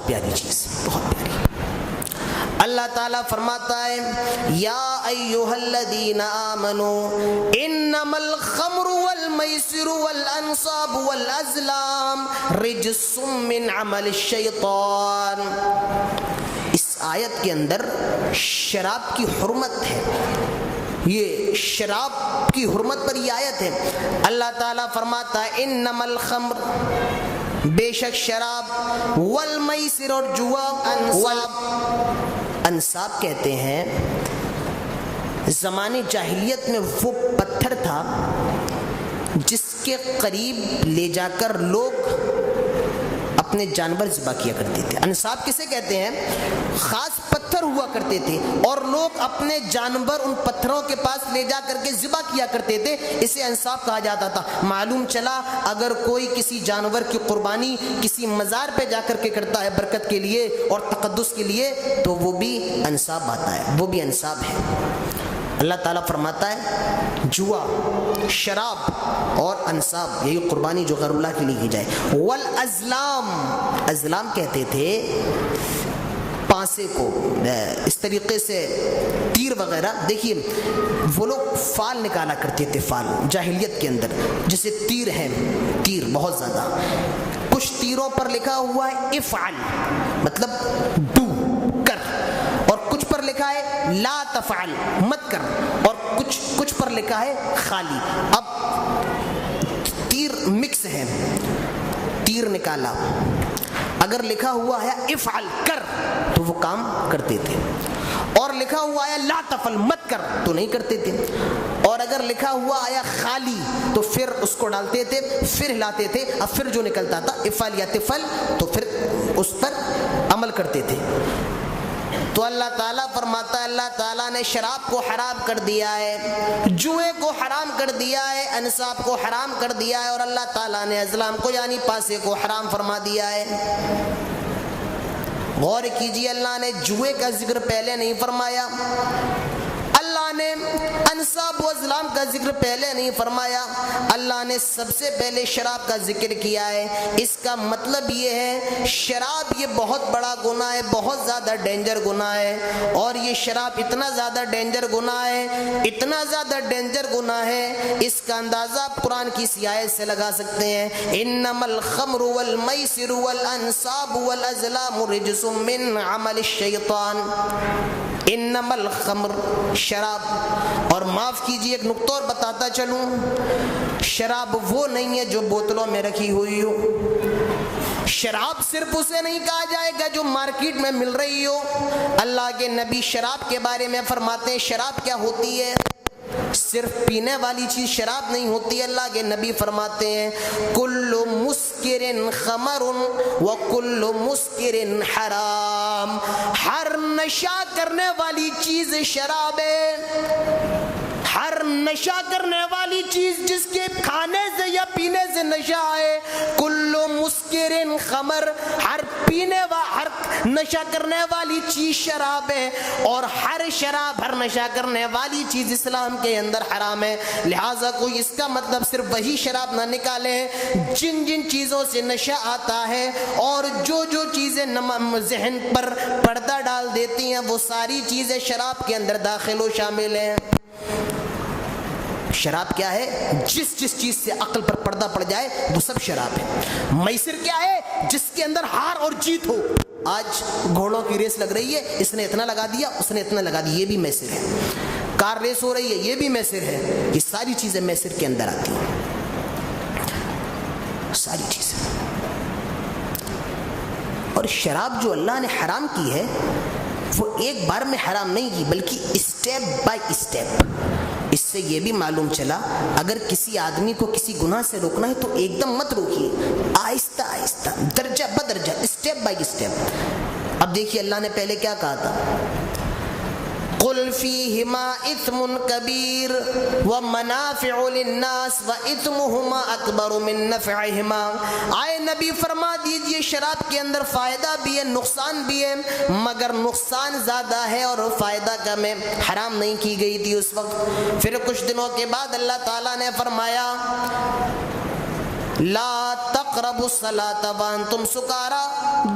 بہت پیاری چیز، بہت پیاری۔ اللہ تعالیٰ فرماتا ہے یا ایھا الذین آمنوا انما الخمر والمیسر والانصاب والازلام رجس من عمل الشیطان۔ اس آیت کے اندر شراب کی حرمت ہے، یہ شراب کی حرمت پر یہ آیت ہے۔ اللہ تعالیٰ فرماتا ہے انما الخمر، بے شک شراب، والمیسر اور جوا، انصاب کہتے ہیں زمانے جاہلیت میں وہ پتھر تھا جس کے قریب لے جا کر لوگ اپنے جانور ذبح کیا کرتے تھے۔ انصاب کسے کہتے ہیں؟ خاص پتھر ہوا کرتے تھے اور لوگ اپنے جانور ان پتھروں کے پاس لے جا کر کے ذبح کیا کرتے تھے، اسے انصاب کہا جاتا تھا۔ معلوم چلا اگر کوئی کسی جانور کی قربانی کسی مزار پہ جا کر کے کرتا ہے برکت کے لیے اور تقدس کے لیے تو وہ بھی انصاب آتا ہے، وہ بھی انصاب ہے۔ اللہ تعالیٰ فرماتا ہے جوا، شراب اور انصاب، یہی قربانی جو غیر اللہ کے لیے کی جائے۔ والازلام، ازلام کہتے تھے پانسے کو، اس طریقے سے تیر وغیرہ۔ دیکھیے وہ لوگ فال نکالا کرتے تھے، فال جاہلیت کے اندر، جیسے تیر ہیں، تیر بہت زیادہ، کچھ تیروں پر لکھا ہوا ہے افعل مطلب ڈو، کر، اور کچھ پر لکھا ہے لا تفعل مت کر، اور کچھ پر لکھا ہے خالی۔ اب تیر مکس ہے، تیر نکالا، اگر لکھا ہوا ہے افعل کر تو وہ کام کرتے تھے، اور لکھا ہوا ہے لا تفعل مت کر تو نہیں کرتے تھے، اور اگر لکھا ہوا آیا خالی تو پھر اس کو ڈالتے تھے، پھر ہلاتے تھے، اب پھر جو نکلتا تھا افعل یا تفعل تو پھر اس پر عمل کرتے تھے۔ تو اللہ تعالیٰ فرماتا ہے اللہ تعالیٰ نے شراب کو حرام کر دیا ہے، جوئے کو حرام کر دیا ہے، انصاب کو حرام کر دیا ہے، اور اللہ تعالیٰ نے ازلام کو یعنی پاسے کو حرام فرما دیا ہے۔ غور کیجیے، اللہ نے جوئے کا ذکر پہلے نہیں فرمایا، اللہ نے انصاب و ازلام کا ذکر پہلے نہیں فرمایا، اللہ نے سب سے پہلے شراب کا ذکر کیا ہے۔ اس کا مطلب یہ ہے شراب یہ بہت بڑا گناہ ہے، بہت زیادہ ڈینجر گناہ ہے، اور یہ شراب اتنا زیادہ ڈینجر گناہ ہے، اتنا زیادہ ڈینجر گناہ ہے، اس کا اندازہ آپ قرآن کی اسی آیت سے لگا سکتے ہیں، انما الخمر والمیسر والانصاب والازلام رجس من عمل الشیطان۔ انما الخمر، شراب، اور معاف کیجیے ایک نقطہ اور بتاتا چلوں، شراب وہ نہیں ہے جو بوتلوں میں رکھی ہوئی ہو، شراب صرف اسے نہیں کہا جائے گا جو مارکیٹ میں مل رہی ہو۔ اللہ کے نبی شراب کے بارے میں فرماتے ہیں شراب کیا ہوتی ہے، صرف پینے والی چیز شراب نہیں ہوتی۔ اللہ کے نبی فرماتے ہیں کل مسکر خمر وکل مسکر حرام، ہر نشہ کرنے والی چیز شراب ہے، ہر نشہ کرنے والی چیز جس کے کھانے سے یا پینے سے نشہ ہے، کل مسکر خمر، ہر نشہ کرنے والی چیز شراب ہے، اور ہر شراب، ہر نشہ کرنے والی چیز اسلام کے اندر حرام ہے۔ لہٰذا کوئی اس کا مطلب صرف وہی شراب نہ نکالے جن جن چیزوں سے نشہ آتا ہے، اور جو جو چیزیں ذہن پر پردہ ڈال دیتی ہیں وہ ساری چیزیں شراب کے اندر داخل و شامل ہیں۔ شراب کیا ہے؟ جس جس چیز سے عقل پر پردہ پڑ جائے وہ سب شراب ہے۔ میسر کیا ہے؟ جس کے اندر ہار اور جیت ہو۔ آج گھوڑوں کی ریس لگ رہی ہے، اس نے اتنا لگا دیا، اس نے اتنا لگا دیا، یہ بھی میسر ہے۔ کار ریس ہو رہی ہے، یہ بھی میسر ہے۔ یہ ساری چیزیں میسر کے اندر آتی ہیں، ساری چیزیں۔ اور شراب جو اللہ نے حرام کی ہے وہ ایک بار میں حرام نہیں کی بلکہ اسٹیپ بائی اسٹیپ۔ اس سے یہ بھی معلوم چلا اگر کسی آدمی کو کسی گناہ سے روکنا ہے تو ایک دم مت روکیے، آہستہ آہستہ، درجہ بدرجہ، اسٹیپ بائی اسٹیپ۔ اب دیکھیے اللہ نے پہلے کیا کہا تھا، قل فیہما اثم کبیر ومنافع للناس واثمہما اکبر من نفعہما۔ آئے نبی فرما دیجئے شراب کے اندر فائدہ بھی ہے، نقصان بھی ہے، مگر نقصان زیادہ ہے اور فائدہ کم ہے۔ حرام نہیں کی گئی تھی اس وقت۔ پھر کچھ دنوں کے بعد اللہ تعالیٰ نے فرمایا لا تقربوا الصلاۃ وانتم سکارا،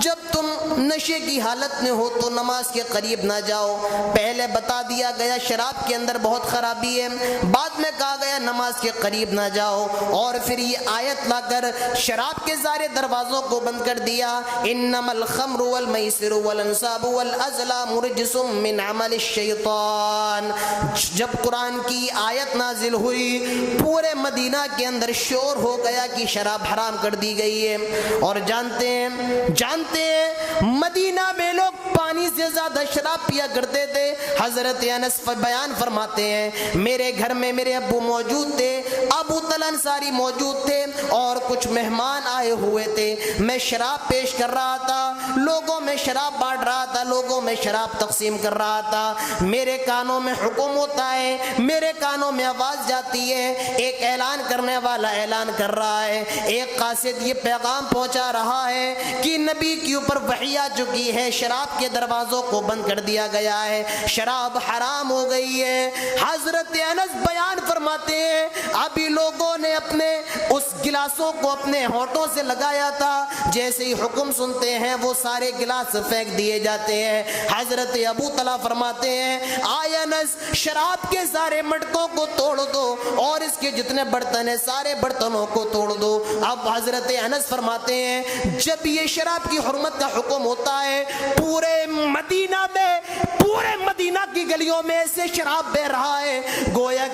جب تم نشے کی حالت میں ہو تو نماز کے قریب نہ جاؤ۔ پہلے بتا دیا گیا شراب کے اندر بہت خرابی ہے، بعد میں کہا گیا نماز کے قریب نہ جاؤ، اور پھر یہ آیت لا کر شراب کے سارے دروازوں کو بند کر دیا۔ انما الخمر والمیسر والانصاب والازلام رجس من عمل الشیطان۔ جب قرآن کی آیت نازل ہوئی پورے مدینہ کے اندر شور ہو گیا کہ شراب حرام کر دی گئی ہے، اور جانتے ہیں مدینہ میں لوگ پانی سے زیادہ شراب پیا کرتے تھے۔ حضرت انس بیان فرماتے ہیں میرے گھر میں میرے ابو موجود تھے، ابو طلحہ انصاری موجود تھے، اور کچھ مہمان آئے ہوئے تھے، میں شراب پیش کر رہا تھا، لوگوں میں شراب بانٹ رہا تھا، لوگوں میں شراب تقسیم کر رہا تھا، میرے کانوں میں حکم ہوتا ہے، میرے کانوں میں آواز جاتی ہے، ایک اعلان کرنے والا اعلان کر رہا ہے، ایک قاصد یہ پیغام پہنچا رہا ہے کہ نبی کے اوپر وحی آ چکی ہے، شراب کے دروازوں کو بند کر دیا گیا ہے، شراب حرام ہو گئی ہے۔ حضرت انس بیان فرماتے ہیں ابھی لوگوں نے اپنے اس گلاسوں کو اپنے ہونٹوں سے لگایا تھا، جیسے ہی حکم سنتے ہیں وہ سارے گلاس پھینک دیے جاتے ہیں۔ حضرت ابو طلحہ فرماتے ہیں آئے انس شراب کے سارے مٹکوں کو توڑ دو اور اس کے جتنے برتن ہیں سارے برتنوں کو توڑ دو۔ اب حضرت انس فرماتے ہیں جب یہ شراب کی حرمت کا حکم ہوتا ہے پورے مدینہ کی گلیوں میں سے شراب بہ رہا ہے، گویا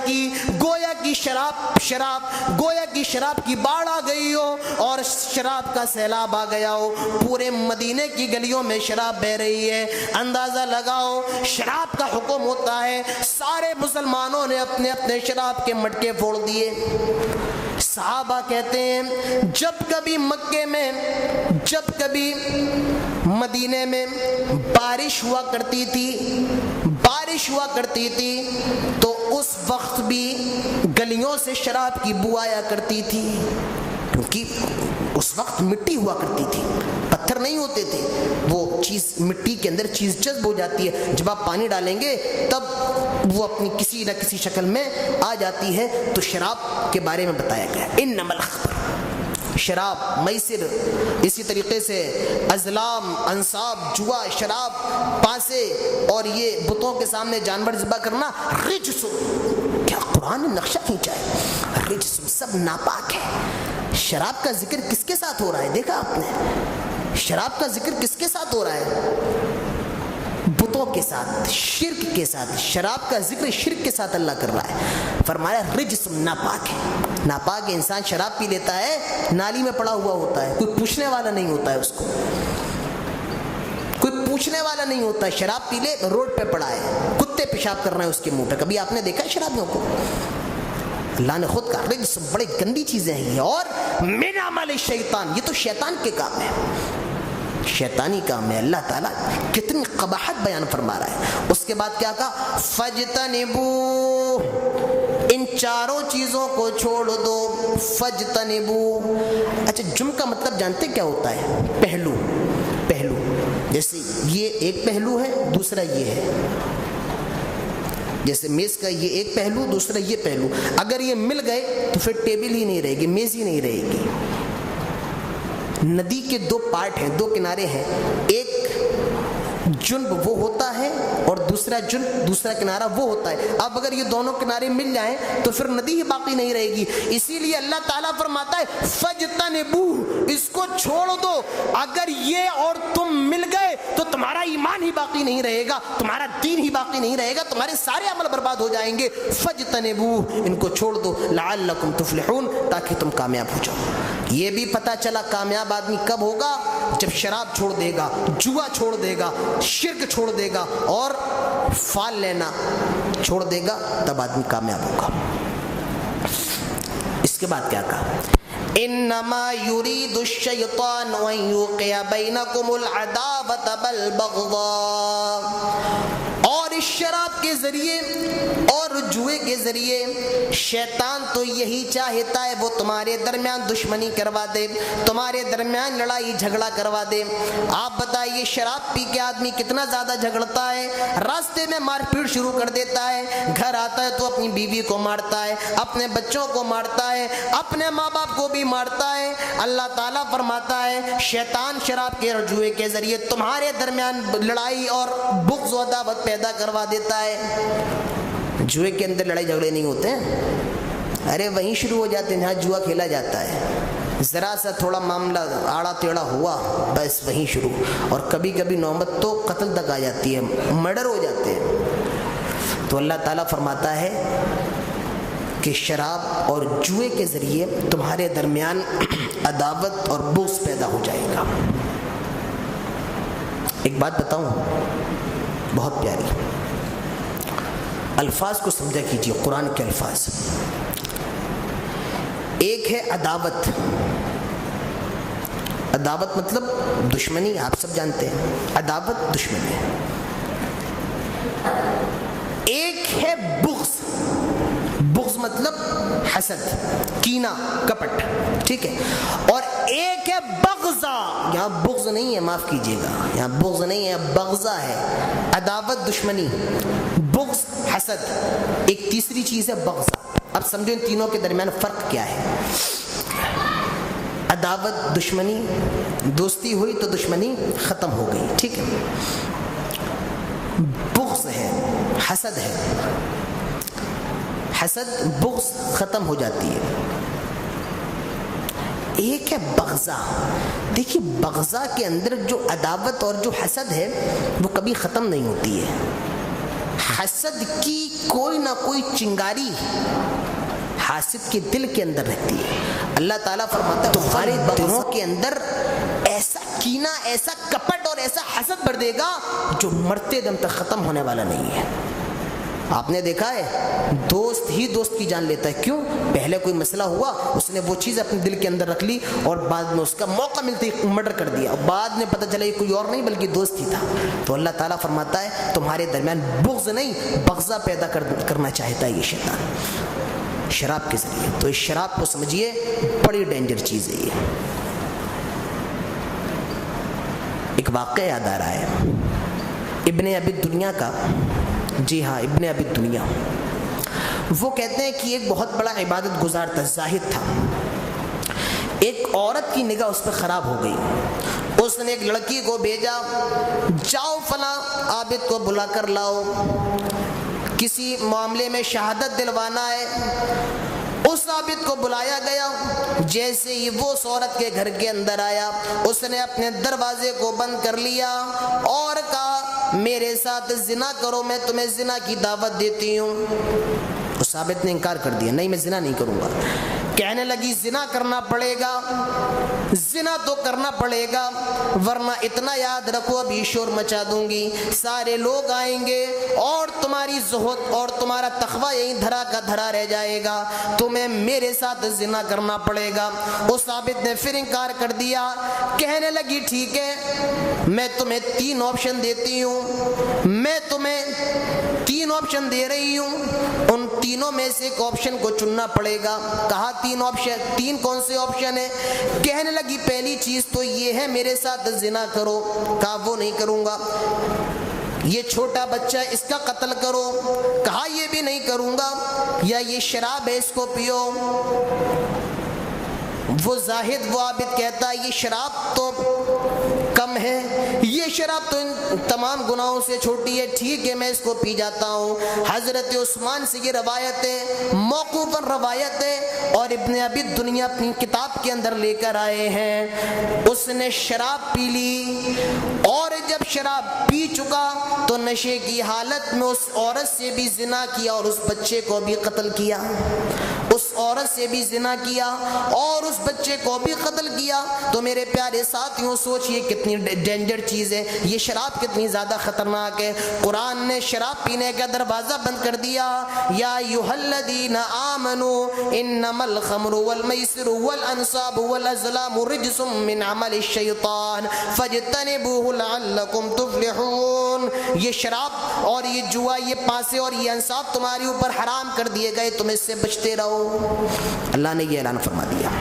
کی شراب کی باڑھ آ گئی ہو اور شراب کا سیلاب آ گیا ہو، پورے مدینے کی گلیوں میں شراب بہ رہی ہے۔ اندازہ لگاؤ شراب کا حکم ہوتا ہے، سارے مسلمانوں نے اپنے اپنے شراب کے مٹکے پھوڑ دیے۔ صحابہ کہتے ہیں جب کبھی مکے میں جب کبھی مدینے میں بارش ہوا کرتی تھی تو اس وقت بھی گلیوں سے شراب کی بو آیا کرتی تھی، کیونکہ اس وقت مٹی ہوا کرتی تھی، پتھر نہیں ہوتے تھے، وہ چیز مٹی کے اندر چیز جذب ہو جاتی ہے، جب آپ پانی ڈالیں گے تب وہ اپنی کسی نہ کسی شکل میں آ جاتی ہے۔ تو شراب کے بارے میں بتایا گیا انما الخمر، شراب، میسر، اسی طریقے سے ازلام، انصاب، جوا، شراب، پاسے اور یہ بتوں کے سامنے جانور ذبح کرنا رجس، کیا قرآن نے نقشہ کھینچا ہے، رجس سب ناپاک ہے۔ شراب کا ذکر کس کے ساتھ ہو رہا ہے؟ دیکھا آپ نے شراب کا ذکر کس کے ساتھ ہو رہا ہے؟ بتوں کے ساتھ، شرک کے ساتھ، شراب کا ذکر شرک کے ساتھ اللہ کر رہا ہے، فرمایا رجس ناپاک ہے۔ ناپاک انسان شراب پی لیتا ہے، نالی میں پڑا ہوا ہوتا ہے، کوئی پوچھنے والا نہیں ہوتا ہے، اس کو کوئی پوچھنے والا نہیں ہوتا ہے، شراب پی لے روڈ پہ پڑا ہے، کتے پیشاب کر رہے ہیں اس کے منہ پہ، کبھی آپ نے دیکھا ہے شرابیوں کو؟ اللہ نے خود کہا رجس، بڑی گندی چیزیں ہیں یہ، اور من عمل الشیطان، یہ تو شیطان کے کام ہے، شیطانی کام ہے۔ اللہ تعالیٰ کتنی قباحت بیان فرما رہا ہے۔ اس کے بعد کیا کہا فجتنبو، ان چاروں چیزوں کو چھوڑ دو، فجتنبو۔ اچھا جم کا مطلب جانتے کیا ہوتا ہے؟ پہلو، جیسے یہ ایک پہلو ہے، دوسرا یہ ہے، جیسے میز کا یہ ایک پہلو، دوسرا یہ پہلو، اگر یہ مل گئے تو پھر ٹیبل ہی نہیں رہے گی، میز ہی نہیں رہے گی۔ ندی کے دو پارٹ ہیں، دو کنارے ہیں، ایک جنب وہ ہوتا ہے اور دوسرا کنارہ وہ ہوتا ہے، اب اگر یہ دونوں کنارے مل جائیں تو پھر ندی ہی باقی نہیں رہے گی۔ اسی لیے اللہ تعالیٰ فرماتا ہے فجتنبو، اس کو چھوڑ دو، اگر یہ اور تم مل گئے تو تمہارا ایمان ہی باقی نہیں رہے گا، تمہارا دین ہی باقی نہیں رہے گا، تمہارے سارے عمل برباد ہو جائیں گے۔ فجتنبو، ان کو چھوڑ دو، لعلکم تفلحون، تاکہ تم کامیاب ہو جاؤ۔ یہ بھی پتہ چلا کامیاب آدمی کب ہوگا؟ جب شراب چھوڑ دے گا، جوا چھوڑ دے گا، شرک چھوڑ دے گا اور فال لینا چھوڑ دے گا، تب آدمی کامیاب ہوگا۔ اس کے بعد کیا کہا؟ انما یرید الشیطان ان یوقع بینکم العداوۃ والبغضاء اور اس شراب کے ذریعے اور جوئے کے ذریعے شیطان تو یہی چاہتا ہے وہ تمہارے درمیان دشمنی کروا دے، تمہارے درمیان لڑائی جھگڑا کروا دے۔ آپ بتائیے شراب پی کے آدمی کتنا زیادہ جھگڑتا ہے، راستے میں مار پیٹ شروع کر دیتا ہے، گھر آتا ہے تو اپنی بیوی کو مارتا ہے، اپنے بچوں کو مارتا ہے، اپنے ماں باپ کو بھی مارتا ہے۔ اللہ تعالیٰ فرماتا ہے شیطان شراب کے اور جوئے کے ذریعے تمہارے درمیان لڑائی اور بغض و عداوت پیدا کروا دیتا ہے۔ جوئے کے اندر لڑائی جھگڑے نہیں ہوتے ہیں، ارے وہیں شروع ہو جاتے ہیں جہاں جوا کھیلا جاتا ہے، ذرا سا تھوڑا معاملہ آڑا ٹیڑھا ہوا بس وہیں شروع، اور کبھی کبھی نوبت تو قتل تک آ جاتی ہے، مرڈر ہو جاتے ہیں۔ تو اللہ تعالیٰ فرماتا ہے کہ شراب اور جوئے کے ذریعے تمہارے درمیان عداوت اور بغض پیدا ہو جائے گا۔ ایک بات بتاؤں بہت پیاری، الفاظ کو سمجھا کیجیے، قرآن کے الفاظ۔ ایک ہے عداوت، عداوت مطلب دشمنی، آپ سب جانتے ہیں عداوت دشمنی۔ ایک ہے بغض، بغض مطلب حسد، کینہ، کپٹ، ٹھیک ہے۔ اور ایک ہے بغضہ، یہاں بغض نہیں ہے، معاف کیجیے گا، یہاں بغض نہیں ہے، بغضہ ہے۔ عداوت دشمنی، بغض حسد، ایک تیسری چیز ہے بغضہ۔ اب سمجھو ان تینوں کے درمیان فرق کیا ہے۔ عداوت دشمنی، دوستی ہوئی تو دشمنی ختم ہو گئی، ٹھیک ہے۔ بغض ہے، حسد ہے، حسد بغض ختم ہو جاتی ہے۔ ایک ہے بغضہ، دیکھیے بغضہ کے اندر جو عداوت اور جو حسد ہے وہ کبھی ختم نہیں ہوتی ہے۔ حسد کی کوئی نہ کوئی چنگاری حاسد کے دل کے اندر رہتی ہے۔ اللہ تعالیٰ فرماتا ہے تمہارے دلوں کے اندر ایسا کینہ، ایسا کپٹ اور ایسا حسد بھر دے گا جو مرتے دم تک ختم ہونے والا نہیں ہے۔ آپ نے دیکھا ہے دوست ہی دوست کی جان لیتا ہے، کیوں؟ پہلے کوئی مسئلہ ہوا، اس نے وہ چیز اپنے دل کے اندر رکھ لی اور بعد میں اس کا موقع ملتے ہی مرڈر کر دیا، اور بعد میں پتہ چلا یہ کوئی اور نہیں بلکہ دوست ہی تھا۔ تو اللہ تعالیٰ فرماتا ہے تمہارے درمیان بغض نہیں بغضہ پیدا کرنا چاہتا ہے یہ شیطان شراب کے ذریعے۔ تو اس شراب کو سمجھیے بڑی ڈینجر چیز ہے یہ۔ ایک واقعہ یاد آ رہا ہے ابن ابی دنیا کا، جی ہاں ابن ابی دنیا، وہ کہتے ہیں کہ ایک بہت بڑا عبادت گزار تھا، زاہد تھا۔ ایک عورت کی نگاہ اس پہ خراب ہو گئی، اس نے ایک لڑکی کو بھیجا، جاؤ فلاں عابد کو بلا کر لاؤ، کسی معاملے میں شہادت دلوانا ہے۔ اس عابد کو بلایا گیا، جیسے ہی وہ اس عورت کے گھر کے اندر آیا اس نے اپنے دروازے کو بند کر لیا اور کہا میرے ساتھ زنا کرو، میں تمہیں زنا کی دعوت دیتی ہوں۔ اس عابد نے انکار کر دیا، نہیں میں زنا نہیں کروں گا۔ کہنے لگی زنا کرنا پڑے گا، زنا تو کرنا پڑے گا، ورنہ اتنا یاد رکھو ابھی شور مچا دوں گی، سارے لوگ آئیں گے اور تمہاری زہد اور تمہارا تقوی یہیں دھرا کا دھرا رہ جائے گا، تمہیں میرے ساتھ زنا کرنا پڑے گا۔ اس عابد نے پھر انکار کر دیا، کہنے لگی ٹھیک ہے میں تمہیں 3 آپشن دیتی ہوں، میں تمہیں 3 آپشن دے رہی ہوں، ان تینوں میں سے ایک آپشن کو چننا پڑے گا۔ کہا 3 آپشن، 3 کون سے آپشن ہیں؟ کہنے لگی پہلی چیز تو یہ ہے میرے ساتھ زنا کرو، کہا وہ نہیں کروں گا۔ یہ چھوٹا بچہ اس کا قتل کرو، کہا یہ بھی نہیں کروں گا۔ یا یہ شراب ہے اس کو پیو۔ وہ زاہد وہ عابد کہتا ہے یہ شراب تو کم ہے، یہ شراب تو ان تمام گناہوں سے چھوٹی ہے، ٹھیک ہے میں اس کو پی جاتا ہوں۔ حضرت عثمان سے یہ روایت ہے، موقوفاً روایت ہے، اور ابن ابی دنیا اپنی کتاب کے اندر لے کر آئے ہیں۔ اس نے شراب پی لی، اور جب شراب پی چکا تو نشے کی حالت میں اس عورت سے بھی زنا کیا اور اس بچے کو بھی قتل کیا، اس عورت سے بھی زنا کیا اور اس بچے کو بھی قتل کیا۔ تو میرے پیارے ساتھیوں سوچئے کتنی ڈینجر چیز ہے یہ شراب، کتنی زیادہ خطرناک ہے۔ قرآن نے شراب پینے کا دروازہ بند کر دیا، یا ایھا الذین آمنوا انما الخمر والمیسر والانصاب والازلام رجس من عمل الشیطان فاجتنبوہ لعلکم لعلکم تفلحون، یہ شراب اور یہ جوا، یہ پانسے اور یہ انصاب تمہارے اوپر حرام کر دیے گئے، تم اس سے بچتے رہو۔ اللہ نے یہ اعلان فرما دیا۔